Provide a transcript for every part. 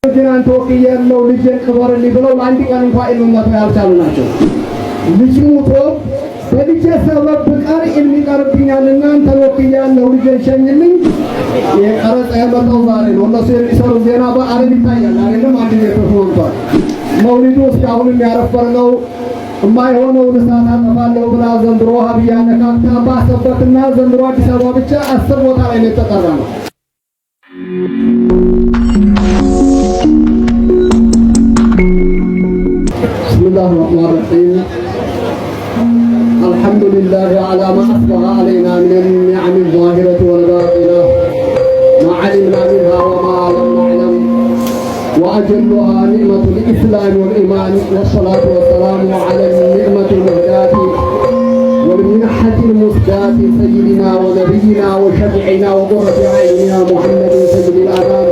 ጀናን ተወክያለሁ ልጄን ቅበርልኝ ብለው ለአንድ ቀን እንኳን ኢልም መተው ያልቻሉ ናቸው። ልጅ ሞቶ በልጄ ሰበብ ብቀር ኢልም ይቀርብኛልና አንተን ወክያለሁ ልጄን ሸኝልኝ። የቀረጸ የመጣው ዛሬ ነው። እነሱ የሚሰሩ ዜና በአረብ ይታያል አይደለም። አንድ ተፈወንቷል። መውሊዱ እስካሁንም ያረፈርነው የማይሆነው ልሳን አጠፋለሁ ብላ ዘንድሮ ሀብያ ነካክታ ባሰበትና ዘንድሮ አዲስ አበባ ብቻ 10 ቦታ ላይ ነው የተጠራነው። بسم الله الرحمن الرحيم الحمد لله على ما أسبغ علينا من النعم الظاهرة والباطنة ما علمنا منها وما لم نعلم وأجلها نعمة الإسلام والإيمان والصلاة والسلام على النعمة المهداة والمنحة المسداة سيدنا ونبينا وشفيعنا وقرة عيننا محمد سيد الأنام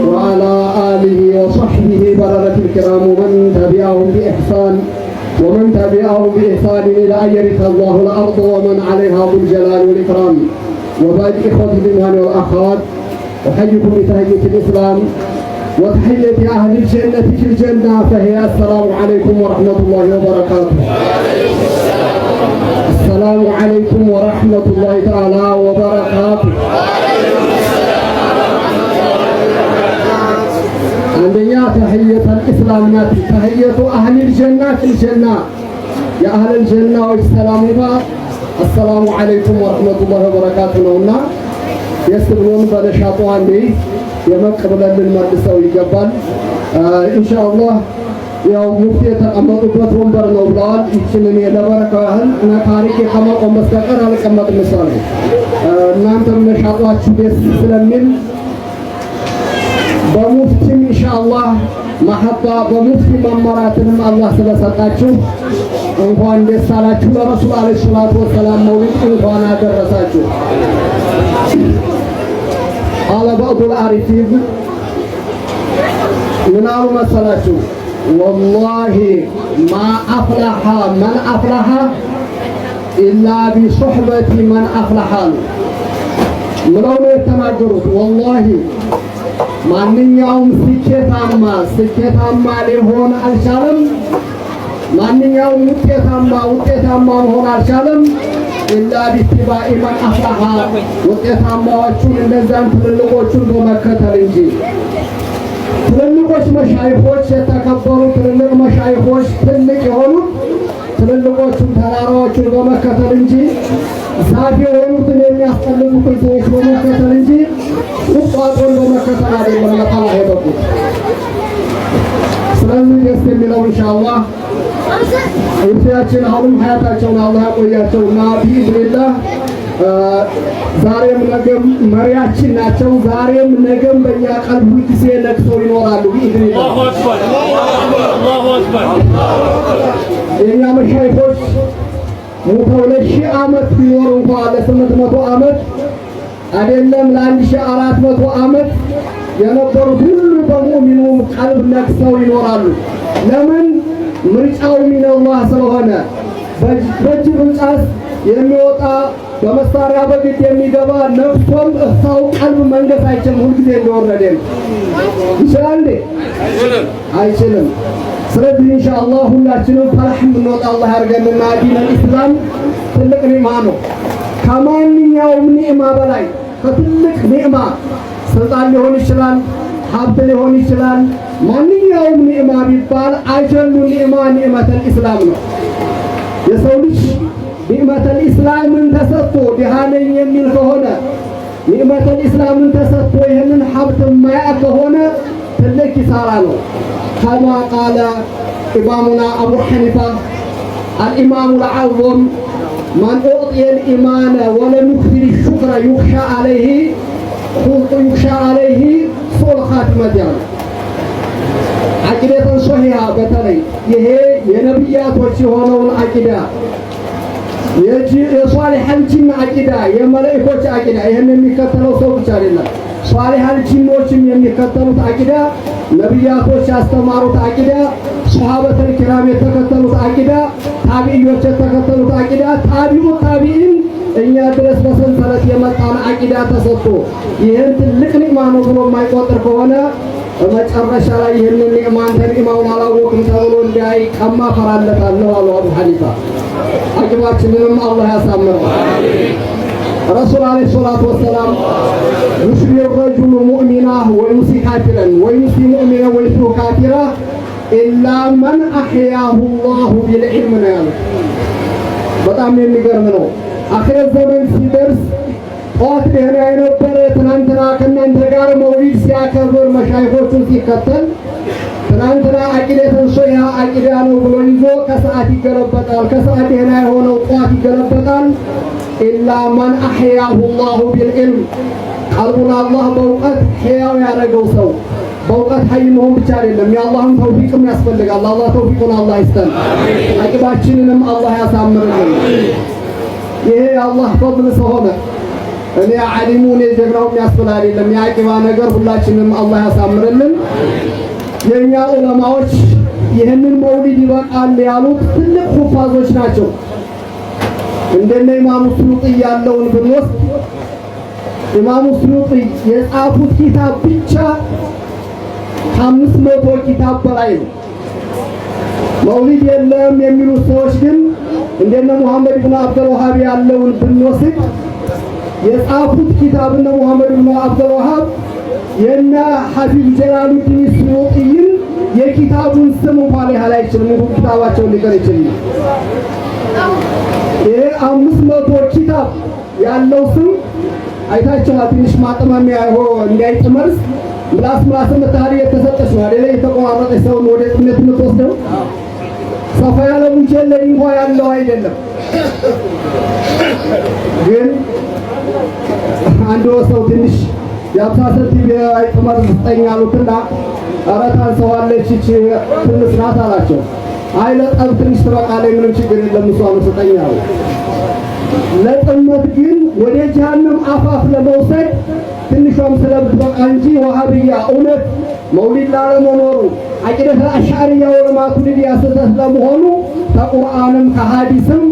وعلى آله وصحبه بررة الكرام ومن تبعهم بإحسان إلى أن يرث الله الأرض ومن عليها ذو الجلال والإكرام. وبعد إخوتي الإيمان والأخوات أحييكم بتحية الإسلام وتحية أهل الجنة في الجنة فهي السلام عليكم ورحمة الله وبركاته. السلام عليكم ورحمة الله تعالى وبركاته. عندنا تحية الإسلام ناتي تحية أهل الجنة في الجنة يا أهل الجنة والسلام السلام عليكم ورحمة الله وبركاته. نونا يستقبلون بنشاطوا عندي يمقبل للمدرسة ويقبل إن شاء الله يا مفتي تقمطوا ومبر نوبلال يشنني لبركة أهل أنا تاريخي كما قم بستقر على كما تمثال نام تمنشاطوا عشبيس سلمين በሙፍቲም ኢንሻአላህ ማሐባ በሙፍቲ መመራትንም አላህ ስለሰጣችሁ እንኳን ደስ አላችሁ። ለረሱል አለይሂ ሰላቱ ወሰላም መውሊድ እንኳን አደረሳችሁ። አለ بعض العارفين ምን አሉ መሰላችሁ? والله ما أفلح من أفلح إلا بصحبة من أفلح ምለው ነው የተናገሩት። والله ማንኛውም ስኬታማ ሊሆን አልቻለም። ማንኛውም ውጤታማ መሆን አልቻለም። ኢላ ቢትባኢ መን አፍላሃ ውጤታማዎቹን እነዛን ትልልቆቹን በመከተል እንጂ። ትልልቆች መሻይኾች የተከበሩ ትልልቅ መሻይኾች ትልቅ የሆኑት ትልልቆቹን ተራራዎቹን በመከተል እንጂ ዛፍ የሆኑትን የሚያስጠልሉትን ሰዎች በመከተል እንጂ ቁጥቋጦን በመከተል አይደለም ለአላህ የበቁት። ስለዚህ ደስ የሚለው ኢንሻአላህ እርሳችን አሁንም ሀያታቸውን አላህ ያቆያቸውና ቢኢዝኒላህ ዛሬም ነገም መሪያችን ናቸው። ዛሬም ነገም በእኛ ቀልብ ጊዜ ነግሰው ይኖራሉ ቢኢዝኒላህ። አላሁ አክበር። የእኛ መሻይኾች ሞተው ለ1000 ዓመት ቢኖር እንኳን ለ800 ዓመት አይደለም ለ1400 ዓመት የነበሩት ሁሉ በሙእሚኑ ቀልብ ነግሰው ይኖራሉ። ለምን? ምርጫው ሚነላህ ስለሆነ በእጅ ብልጫት የሚወጣ በመሳሪያ በግድ የሚገባ ነፍሶም እሳው ቀልብ መንገስ አይችልም። ሁልጊዜ እንደወረደ ይችላል አይችልም። ስለዚህ ኢንሻአላህ ሁላችንም ፈርህ የምንወጣ አላህ ያርገንና ዲነል ኢስላም ትልቅ ኒዕማ ነው። ከማንኛውም ኒዕማ በላይ ከትልቅ ኒዕማ ስልጣን ሊሆን ይችላል፣ ሀብት ሊሆን ይችላል። ማንኛውም ኒዕማ ቢባል አጀሉ ኒዕማ ኒዕመተል ኢስላም ነው። የሰው ልጅ ኒዕመተል ኢስላምን ተሰጥቶ ድሃ ነኝ የሚል ከሆነ ኒዕመተል ኢስላምን ተሰጥቶ ይህንን ሀብት የማያውቅ ከሆነ ትልቅ ኪሳራ ነው። ከማ ቃለ ኢማሙና አቡ ሐኒፋ አልኢማሙ ልዓظም من أعطي الإيمان ولم يكثر الشكر يخشى عليه سوء الخاتمة يعني عقيدة صحيحة بتلي ይሄ የነብያቶች የሆነውን አቂዳ የሷሊሐን ጂን አቂዳ የመላእክቶች አቂዳ ይሄን የሚከተለው ሰው ብቻ አይደለም። ሷሊሐን ጂኖችም የሚከተሉት አቂዳ ነብያቶች ያስተማሩት አቂዳ ሱሐበተል ኪራም የተከተሉት አቂዳ ታቢዒዎች የተከተሉት አቂዳ ታቢዒን እኛ ድረስ በሰንሰለት የመጣን አቂዳ ተሰጥቶ ይሄን ትልቅ ኒዕማ ነው ብሎ የማይቆጥር ከሆነ በመጨረሻ ላይ ይህንን ኒዕማን ተኒዕማውን አላወቅም ተብሎ እንዳይ ቀማ ፈራለታለሁ አሉ አቡ ሐኒፋ። አቂባችንንም አላህ ያሳምረው። ረሱል ዓለይሂ ሰላቱ ወሰላም ዩስቢ ረጁሉ ሙእሚና ወዩሲ ካፊረን ወዩሲ ሙእሚና ወዩሲ ካፊራ ኢላ መን አሕያሁ ላሁ ቢልዕልም ነው ያሉት። በጣም የሚገርም ነው። አኺረት ዘመን ሲደርስ ጠዋት ደህና የነበረ ትናንትና ከእናንተ ጋር መውሊድ ሲያከብር መሻይኾቹን ሲከተል ትናንትና አቂደተን ሶያ አቂዳ ነው ብሎ ይዞ ከሰዓት ይገለበጣል። ከሰዓት ደህና የሆነው ጠዋት ይገለበጣል። ኢላ መን አሕያሁ ላሁ ቢልዕልም ቀልቡን አላህ በእውቀት ሕያው ያደረገው ሰው። በእውቀት ሀይ መሆን ብቻ አይደለም፣ የአላህን ተውፊቅም ያስፈልጋል። አላህ ተውፊቁን አላህ ይስጠን፣ አቂባችንንም አላህ ያሳምርልን። ይሄ የአላህ ፈድል ስለሆነ እኔ ዓሊሙ እኔ ጀግናው የሚያስብል አይደለም። የአቂባ ነገር ሁላችንም አላህ ያሳምርልን። የእኛ ዑለማዎች ይህንን መውሊድ ይበቃል ያሉት ትልቅ ሁፋዞች ናቸው። እንደነ ኢማሙ ሱዩጢ ያለውን ብንወስድ ኢማሙ ሱዩጢ የጻፉት ኪታብ ብቻ ከ500 ኪታብ በላይ ነው። መውሊድ የለም የሚሉ ሰዎች ግን እንደነ ሙሐመድ ኢብኑ አብዱል ወሃብ ያለውን ብንወስድ የጻፉት ኪታብ እነ ሙሐመድ ኢብኑ አብዱል ወሃብ የነ ሐፊዝ ጀላሉዲን ሱዩጢን የኪታቡን ስም እንኳን ሊያህል አይችልም። ኪታባቸውን ሊቀር ይችላል። ይሄ 500 ኪታብ ያለው ስም አይታችኋል። ትንሽ ማጥመሚያ እንዳይጥመርስ ምላስ መታሪ የተሰጠች ነው አይደለ? የተቆራረጠች ሰውን ወደ ጥነት የምትወስደው ሰፋ ያለ ሙጀለ እንኳን ያለው አይደለም። ግን አንዱ ሰው ትንሽ ያብሳሰት አይጥመር ዝጠኛሉትና አራታን ሰው አለች እቺ ትንሽ ናት አላቸው። አይ ለጠብ ትንሽ ትበቃለች፣ ምንም ችግር የለም እሷ ነው ስጠኛው። ለጥመት ግን ወደ ጀሃነም አፋፍ ለመውሰድ ትንሿም ስለብትበቃ እንጂ ወሃብያ እውነት መውሊድ ላለመኖሩ አቂደተ አሽዓሪያ ወማቱሪዲያ ስህተት ለመሆኑ ከቁርአንም ከሐዲስም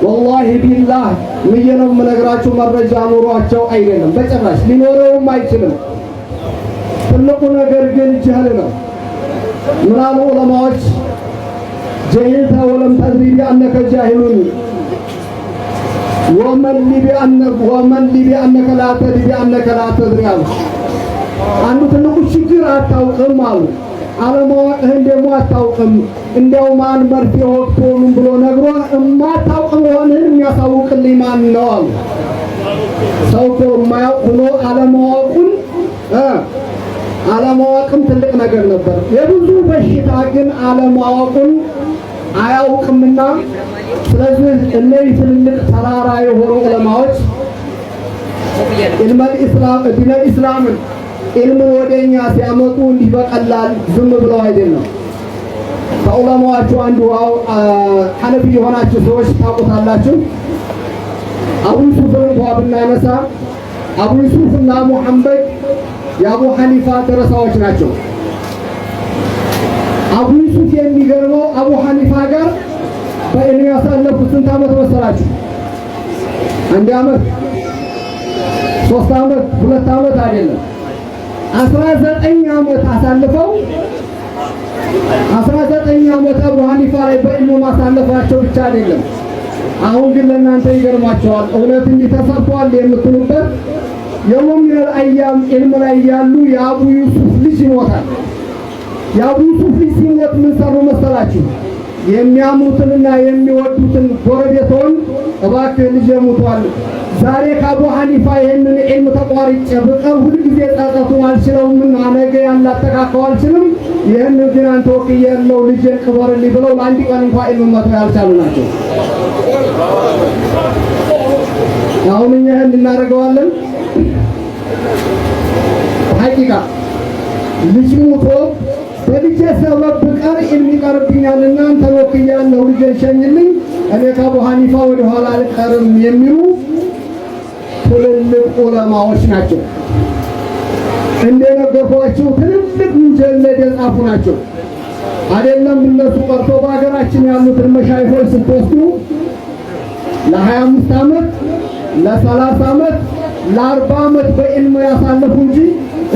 ወላሂ ቢላህ ምየነው የምነግራችሁ መረጃ ኑሯቸው አይደለም፣ በጭራሽ ሊኖረውም አይችልም። ትልቁ ነገር ግን ጀህል ነው። ምናሉ ዑለማዎች ጀሂልተ ወለም ተድሪ ቢአነከ ጃሂሉን ወመን ቢአነከ ላ ተድሪ ቢአነከ ላ ተድሪ አሉ። አንዱ ትልቁ ችግር አታውቅም አሉ። አለማወቅህን ደግሞ አታውቅም። እንዲያው ማን መርፌ ወቅቶ ምን ብሎ ነግሮ የማታውቅ መሆንህን የሚያሳውቅልኝ ማን ነው አሉ። ሰው እኮ የማያውቅ ሆኖ አለማወቅም ትልቅ ነገር ነበር። የብዙ በሽታ ግን አለማወቁን አያውቅምና ስለዚህ እነዚህ ትልልቅ ተራራ የሆኑ ዑለማዎች ዲነል ኢስላምን ኢልምን ወደኛ ሲያመጡ እንዲህ በቀላል ዝም ብለው አይደለም። ከዑለማዎቹ አንዱ ሐነፊ የሆናችሁ ሰዎች ታውቁታላችሁ። አቡ ዩሱፍን እንኳን ብናነሳ አቡ ዩሱፍና ሙሐመድ የአቡ ሐኒፋ ደረሳዎች ናቸው። አቡ ዩሱፍ የሚገርመው አቡ ሐኒፋ ጋር በእልም ያሳለፉት ስንት ዓመት መሰላችሁ? 1 ዓመት፣ 3 ዓመት፣ 2 ዓመት አይደለም 19 ዓመት አሳልፈው 19 ዓመት አቡ ሐኒፋ ላይ በእልም ማሳለፋቸው ብቻ አይደለም። አሁን ግን ለእናንተ ይገርማቸዋል። እውነት እንዲህ ተሰርቷል የምትሉበት የሙሚን አያም ኢልም ላይ ያሉ የአቡ ዩሱፍ ልጅ ይሞታል። የአቡ ዩሱፍ ልጅ ሲሞት ምን ሰሩ መሰላችሁ? የሚያሙትንና የሚወዱትን ጎረቤቶን እባክህ ልጅ ሞቷል፣ ዛሬ ከአቡ ሐኒፋ ይህንን ኢልም ተቋርጬ ብቀር ሁልጊዜ ጸጸቱን አልችለውምና ነገ ያላተካከው አልችልም፣ ይህንን ግን አንተ ወክዬ ያለው ልጄን ቅበርልኝ ብለው ለአንድ ቀን እንኳን ኢልም መተው ያልቻሉ ናቸው። አሁን እኛ ይህን እናደርገዋለን። ሐቂቃ ልጅ ሞቶ በልጄ ሰበብ ብቀር ኢልም ይቀርብኛልና አንተ ወክዬ ያለው ልጄን ሸኝልኝ፣ እኔ ከአቡ ሐኒፋ ወደ ኋላ አልቀርም የሚሉ ትልልቅ ዑለማዎች ናቸው። እንደነገርኳችሁ ትልልቅ ሙጀለድ የጻፉ ናቸው። አይደለም እነሱ ቀርቶ በሀገራችን ያሉትን መሻይኾች ስትወስዱ ለ25 ዓመት ለ30 ዓመት ለ40 ዓመት በኢልም ያሳለፉ እንጂ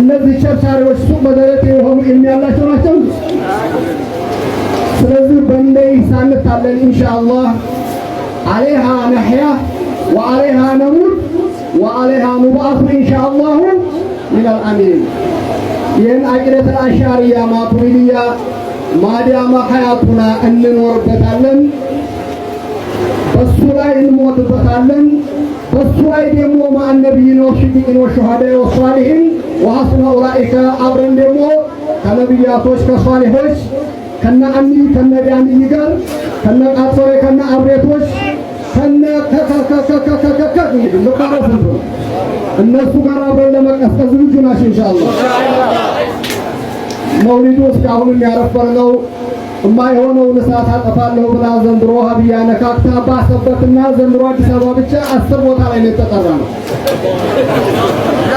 እነዚህ ቸርቻሪዎች ሱቅ በደረቴ የሆኑ የሚያላቸው ናቸው። ስለዚህ በእንደይ ሳንታለን ኢንሻአላህ አለይሃ ነህያ ወአለይሃ ነሙት ወአለይሃ ኑብዓቱ ኢንሻአላህ ሚነል አሚን። ይህን አቂደተል አሻሪያ ማቱሪዲያ ማዳማ ሀያቱና እንኖርበታለን፣ በሱ ላይ እንሞትበታለን። በሱ ላይ ደግሞ ማዕነቢይን ወሽዲቂን ወሹሃዳ ወሷሊሒን ወሐስነ ኡላኢከ አብረን ደግሞ ከነቢያቶች ከሷሊሖች ከነ አሚ ከነ ዳንይ ጋር ከነ ቃጾሬ ከነ አብሬቶች ከነ እነሱ ጋር አብረን ለመቀስቀስ ዝግጁ ናቸው ኢንሻአላህ። መውሊዱ እስካሁን የሚያረፈርነው የማይሆነውን እሳት አጠፋለሁ ብላ ዘንድሮ ሀቢያ ነካክታ ባሰበትና ዘንድሮ አዲስ አበባ ብቻ 10 ቦታ ላይ ነው የተጠራነው።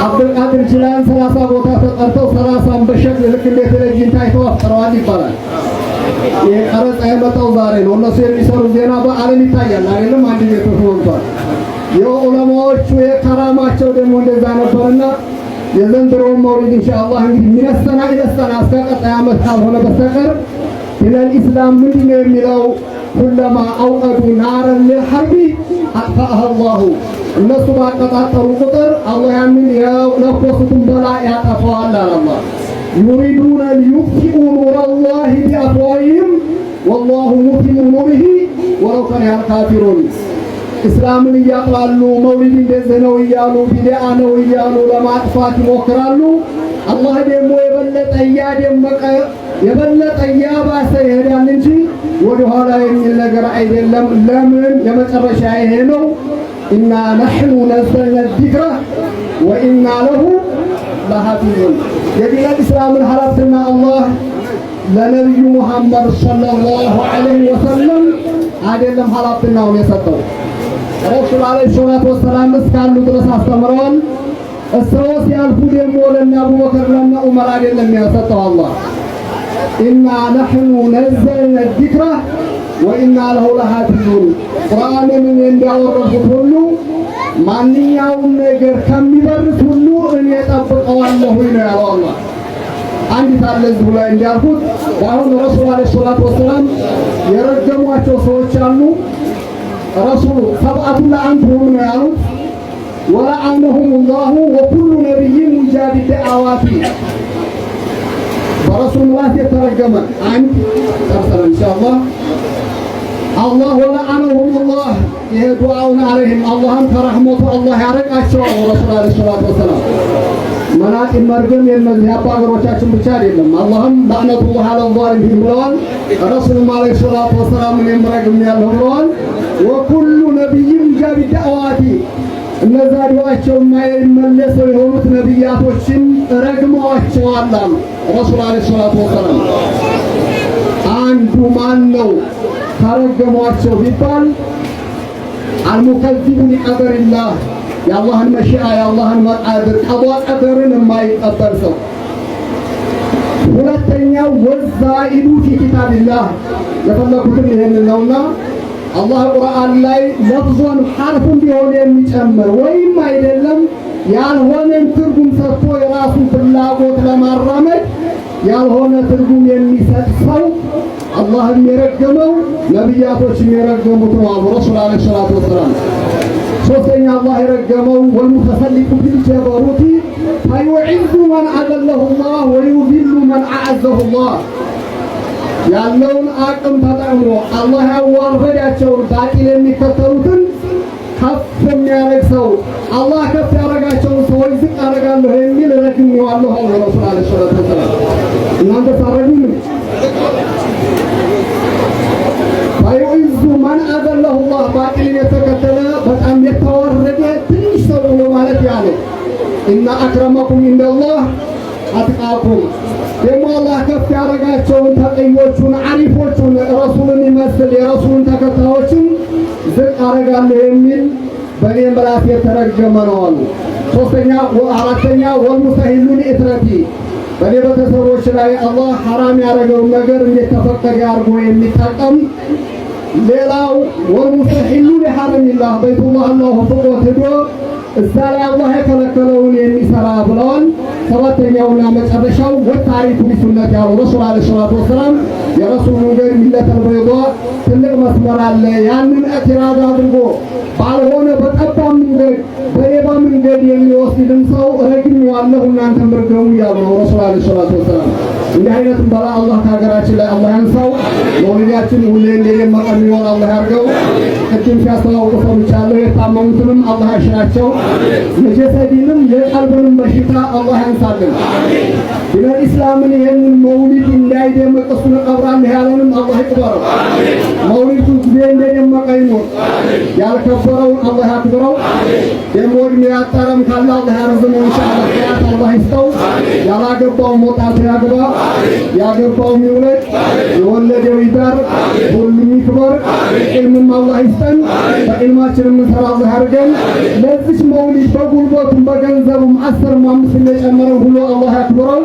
አብዱልቃድር ጅላን 30 ቦታ ተጠርተው 30 በሸክ ልክ እንደ ቴሌቪዥን ታይተው አፍጥረዋል ይባላል። ይሄ ቀረጻ የመጣው ዛሬ ነው። እነሱ የሚሰሩ ዜና በዓለም ይታያል አይደለም? አንድ ቤት ተወንቷል። የዑለማዎቹ የከራማቸው ደግሞ እንደዛ ነበርና የዘንድሮው መውሊድ ኢንሻአላህ እንግዲህ ሚነሰና ኢለሰና እስከ ቀጣይ ዓመት ካልሆነ በስተቀር ኢለል ኢስላም ምንድን ነው የሚለው ኩለማ አውቀዱ ናረን ሊልሐርቢ አጥፋአሃ አላሁ። እነሱ ባቀጣጠሩ ቁጥር አላህ ያንን የለኮሱትን በላ ያጠፋዋል አለ አላህ። ዩሪዱነ ሊዩጥፊኡ ኑረላሂ ቢአፍዋሂሂም ወላሁ ሙቲሙ ኑሪሂ ወለው ከሪሀል ካፊሩን። እስላምን እያጥላሉ መውሊድ እንደዚህ ነው እያሉ ቢድዓ ነው እያሉ ለማጥፋት ይሞክራሉ። አላህ ደግሞ የበለጠ እያደመቀ የበለጠ እያባሰ ይሄዳል እንጂ ወደ ኋላ የሚል ነገር አይደለም። ለምን የመጨረሻ ይሄ ነው። ኢና ነሕኑ ነዘልነ ዚክረ ወኢና ለሁ ለሐፊዙን። የዲነል እስላምን ኃላፊነትና አላህ ለነብዩ ሙሐመድ ሰለላሁ ዐለይሂ ወሰለም አይደለም ኃላፊነቱን የሰጠው። ረሱል ዐለይሂ ሰላቱ ወሰላም እስካሉ ድረስ አስተምረዋል። እሰው ሲያልፉ ደግሞ ለነ አቡበከር ለነ ዑመር አይደለም የሰጠው አላህ። ኢና ነሕኑ ነዘልነ ዚክረ ወኢና ለሁ ለሐፊዙን። ቁርአንን እንዳወረድኩት ሁሉ ማንኛውም ነገር ከሚበርት ሁሉ እኔ እጠብቀዋለሁ ነው ያለው አላህ። አንዲት አለ እዚሁ ላይ እንዳልኩት አሁን ረሱል ዐለይሂ ሰላቱ ወሰላም የረገሟቸው ሰዎች አሉ። ረሱሉ ሰብዐቱን ለአንቱሁም ነው ያሉት። ወለዐነሁም ላሁ ወኩሉ ነቢይን ሙጃቢ ደዓዋቲ። በረሱል ላት የተረገመ አንድ ጠርሰን ኢንሻአላህ አላህ ወለዐነሁም ላህ ይሄ ዱዓውን አለይህም አላህም ከረሕመቱ አላህ ያረቃቸዋል። ረሱል ዐለይሂ ሰላቱ ወሰላም መናጢ መርገም የእነዚህ አባገሮቻችን ብቻ አይደለም። አላህም ለዕነቱላህ ዐለ ዛሊሚን ብለዋል። ረሱልም ዐለይሂ ሰላቱ ወሰላም እኔም ረግሜያለሁ ብለዋል። ወኩሉ ነቢይን ሙጃቢ ደዓዋቲ። እነዛ ዱዓቸው የማይመለሰው የሆኑት ነቢያቶችን ረግመዋቸዋል አሉ ረሱል ዐለይሂ ሰላቱ ወሰላም። አንዱ ማን ነው ካረገሟቸው ቢባል አልሙከዚቡ ሊቀደሪላህ፣ የአላህን መሺአ የአላህን መቃድር ቀዷ ቀደርን የማይቀበል ሰው። ሁለተኛው ወዛኢዱ ፊ ኪታቢላህ። የፈለኩትም ይሄንን ነውና አላህ ቁርአን ላይ ለፍዞን ሐርፉን ቢሆን የሚጨምር ወይም አይደለም ያልሆነን ትርጉም ሰጥቶ የራሱን ፍላጎት ለማራመድ ያልሆነ ትርጉም የሚሰጥ ሰው አላህም የረገመው ነቢያቶችም የረገሙት ነው አሉ ረሱል ዐለይሂ ሰላቱ ወሰላም። ሶስተኛ አላህ የረገመው ወልሙተሰሊቁ ቢልጀበሩቲ ፈዩዒዙ መን አዘለሁ ላህ ወዩዚሉ መን አዐዘሁ ላህ። ያለውን አቅም ተጠቅሞ አላህ ያዋረዳቸውን ባጢል የሚከተሉትን ከፍ የሚያደርግ ሰው አላህ ከፍ ያደረጋቸውን ሰዎች ዝቅ አደርጋለሁ የሚል ረግሜዋለሁ አሉ ረሱል ዐለይሂ ሰላቱ ወሰላም። እናንተ ታረጉም ፈዩዒዙ መን አዘለሁ ላህ ባጢልን የተከተለ በጣም የተዋረደ ትንሽ ሰው ነው ማለት ያለ። ኢነ አክረመኩም ኢንደላህ አትቃኩም። ደግሞ አላህ ከፍ ያደረጋቸውን ተቀዮቹን አሪፎቹን ረሱልን ይመስል የረሱልን ተከታዮችን ዝቅ አደርጋለሁ የሚል በእኔ ምላስ የተረገመ ነው አሉ። አራተኛ ወልሙስተሂሉ ሊኢትረቲ። በእኔ ቤተሰቦች ላይ አላህ ሐራም ያደረገውን ነገር እንዴት ተፈቀደ አድርጎ የሚጠቀም ሌላው ወሙስተሒሉ ሊሐረሚላህ በይቱላህ አላሁ ፍቆት ሄዶ እዛ ላይ አላህ የከለከለውን የሚሰራ ብለዋል። ሰባተኛውና መጨረሻው ወታሪኩ ቢሱነት ያሉ ረሱል ዓለይሂ ሰላቱ ወሰላም የረሱል መንገድ ሚለተል በይዷ ትልቅ መስመር አለ። ያንን እዕትራዝ አድርጎ ባልሆነ በጠባብ መንገድ በሌባ መንገድ የሚወስድን ሰው ረግሜዋለሁ እናንተም ርገሙ እያሉ ነው ረሱል ዓለይሂ ሰላቱ ወሰላም። እንዲህ አይነቱን በላ አላህ ከሀገራችን ላይ አላህ ያንሳው። መውሊዳችን ሁሌ እንደደመቀ የሚሆን አላህ ያድርገው። ቅድም ሲያስተዋውቁ ሰምቻለሁ። የታመሙትንም አላህ ያሽራቸው፣ የጀሰዲንም የቀልብንም በሽታ አላህ ያንሳልን። ዲነል ኢስላምን ይህንን መውሊድ እንዳይደመቅ እሱን እቀብራለሁ ያለንም አላህ ይቅበረው። መውሊዱ ጊዜ እንደደመቀ ይኖር፣ ያልከበረውን አላህ ያክብረው። ደግሞ ዕድሜ ያጠረም ካለ አላህ ያርዝመው ኢንሻአላህ። ሀያት አላህ ይስጠው። ያላገባው መውጣት ያግባ፣ ያገባው ይውለድ፣ የወለደው ይዳር፣ ሁሉም ይክበር። ዒልምም አላህ ይስጠን፣ በዒልማችን የምንሰራ አላህ ያድርገን። ለዚች መውሊድ በጉልበቱም በገንዘቡም 10 5 የጨመረው ሁሉ አላህ ያክብረው።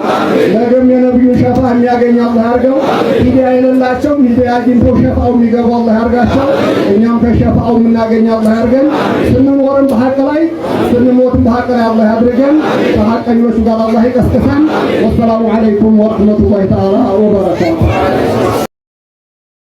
ነገም የነብዩን ሸፋ የሚያገኝ አላህ ያድርገው። ሂዳያ የሌላቸው ሂዳያ አግኝተው ሸፋው የሚገቡ አላህ ያድርጋቸው። እኛም ከሸፋው የምናገኝ አላህ ያድርገን። ስንኖርም በሐቅ ላይ ስንሞትም በሐቅ ላይ አላህ ያድርገን። ከሐቀኞቹ ጋር አላህ ይቀስቅሰን። ወሰላሙ ዐለይኩም ወረሕመቱላሂ ተዓላ ወበረካቱሁ።